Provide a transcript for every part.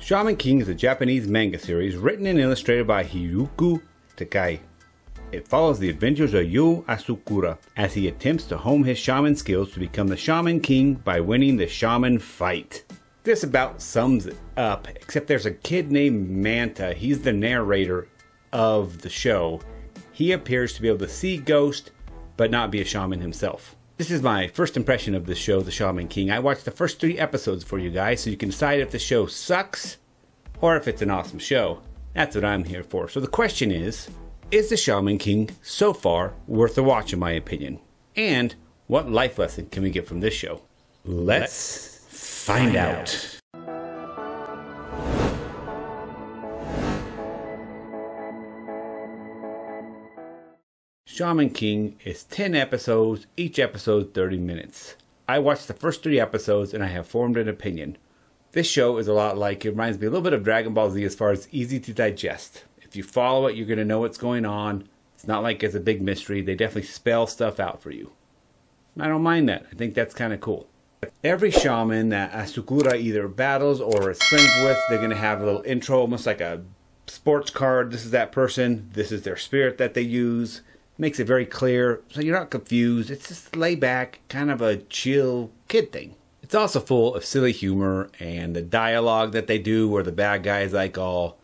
Shaman King is a Japanese manga series written and illustrated by Hiroki Takai. It follows the adventures of Yu Asakura as he attempts to hone his shaman skills to become the Shaman King by winning the shaman fight. This about sums it up, except there's a kid named Manta. He's the narrator of the show. He appears to be able to see ghosts, but not be a shaman himself. This is my first impression of this show, The Shaman King. I watched the first 3 episodes for you guys, so you can decide if the show sucks or if it's an awesome show. That's what I'm here for. So the question is The Shaman King so far worth a watch in my opinion? And what life lesson can we get from this show? Let's find out. Shaman King is 10 episodes, each episode 30 minutes. I watched the first 3 episodes and I have formed an opinion. This show is a lot like, it reminds me a little bit of Dragon Ball Z as far as easy to digest. If you follow it, you're going to know what's going on. It's not like it's a big mystery. They definitely spell stuff out for you. And I don't mind that. I think that's kind of cool. Every shaman that Asakura either battles or is friends with, they're going to have a little intro, almost like a sports card. This is that person. This is their spirit that they use. Makes it very clear, so you're not confused. It's just laid back, kind of a chill kid thing. It's also full of silly humor and the dialogue that they do where the bad guy is like all,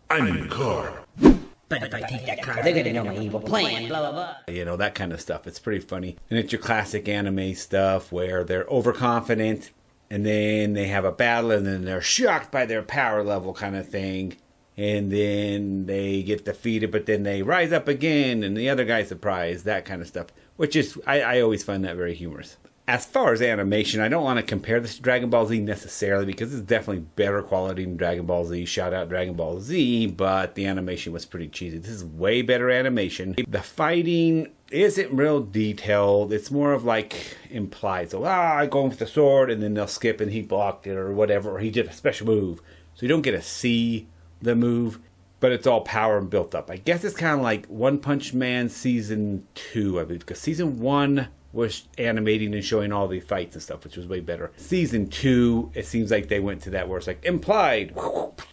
"I need a car. But if I take that car, they're gonna know my evil plan, blah, blah, blah." You know, that kind of stuff. It's pretty funny. And it's your classic anime stuff where they're overconfident and then they have a battle and then they're shocked by their power level kind of thing. And then they get defeated, but then they rise up again, and the other guy's surprised, that kind of stuff. Which is, I always find that very humorous. As far as animation, I don't want to compare this to Dragon Ball Z necessarily, because it's definitely better quality than Dragon Ball Z. Shout out Dragon Ball Z, but the animation was pretty cheesy. This is way better animation. The fighting isn't real detailed. It's more of like implied. So, I go in with the sword, and then they'll skip, and he blocked it, or whatever, or he did a special move. So you don't get to see the move, but it's all power and built up. I guess it's kind of like One Punch Man season 2, I believe, because season 1 was animating and showing all the fights and stuff, which was way better. Season 2, it seems like they went to that where it's like implied,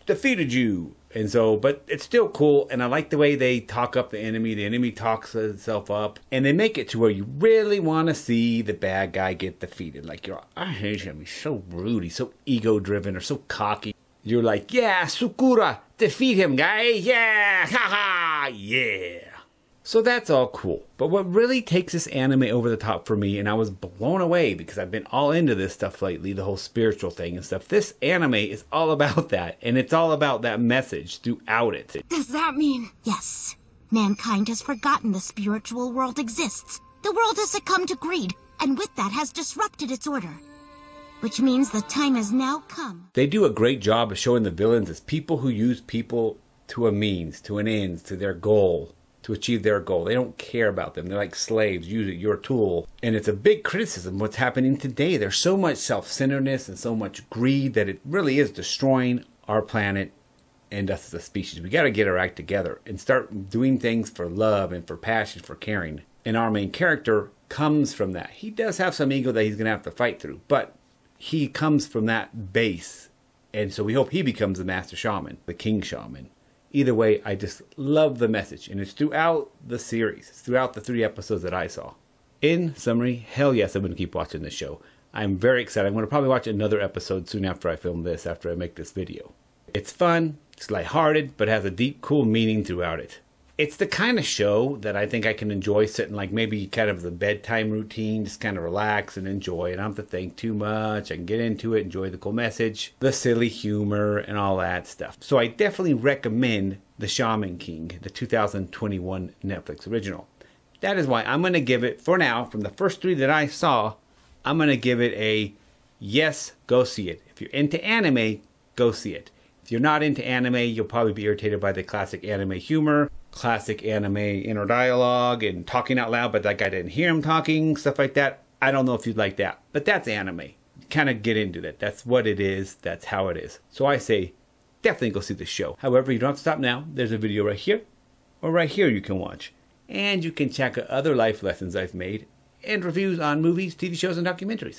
defeated you. And so, but it's still cool, and I like the way they talk up the enemy talks itself up, and they make it to where you really want to see the bad guy get defeated. Like, I hate him, he's so rude, he's so ego-driven, or so cocky. You're like, yeah, Sakura, defeat him, guy, yeah, haha, yeah. So that's all cool. But what really takes this anime over the top for me, and I was blown away because I've been all into this stuff lately, the whole spiritual thing and stuff. This anime is all about that, and it's all about that message throughout it. Does that mean? Yes. Mankind has forgotten the spiritual world exists. The world has succumbed to greed, and with that has disrupted its order. Which means the time has now come. They do a great job of showing the villains as people who use people to a means, to an end, to their goal, to achieve their goal. They don't care about them. They're like slaves. Use it, your tool. And it's a big criticism of what's happening today. There's so much self-centeredness and so much greed that it really is destroying our planet and us as a species. We got to get our act together and start doing things for love and for passion, for caring. And our main character comes from that. He does have some ego that he's going to have to fight through, but he comes from that base, and so we hope he becomes the master shaman, the king shaman. Either way, I just love the message, and it's throughout the series. It's throughout the 3 episodes that I saw. In summary, hell yes, I'm going to keep watching this show. I'm very excited. I'm going to probably watch another episode soon after I film this, after I make this video. It's fun, it's lighthearted, but has a deep, cool meaning throughout it. It's the kind of show that I think I can enjoy sitting like maybe kind of the bedtime routine, just kind of relax and enjoy. And I don't have to think too much. I can get into it, enjoy the cool message, the silly humor, and all that stuff. So I definitely recommend The Shaman King, the 2021 Netflix original. That is why I'm going to give it, for now, from the first 3 that I saw, I'm going to give it a yes, go see it. If you're into anime, go see it. If you're not into anime, you'll probably be irritated by the classic anime humor, classic anime inner dialogue and talking out loud, but that guy didn't hear him talking, stuff like that. I don't know if you'd like that, but that's anime. Kind of get into that. That's what it is. That's how it is. So I say, definitely go see the show. However, you don't have to stop now. There's a video right here or right here you can watch. And you can check out other life lessons I've made and reviews on movies, TV shows, and documentaries.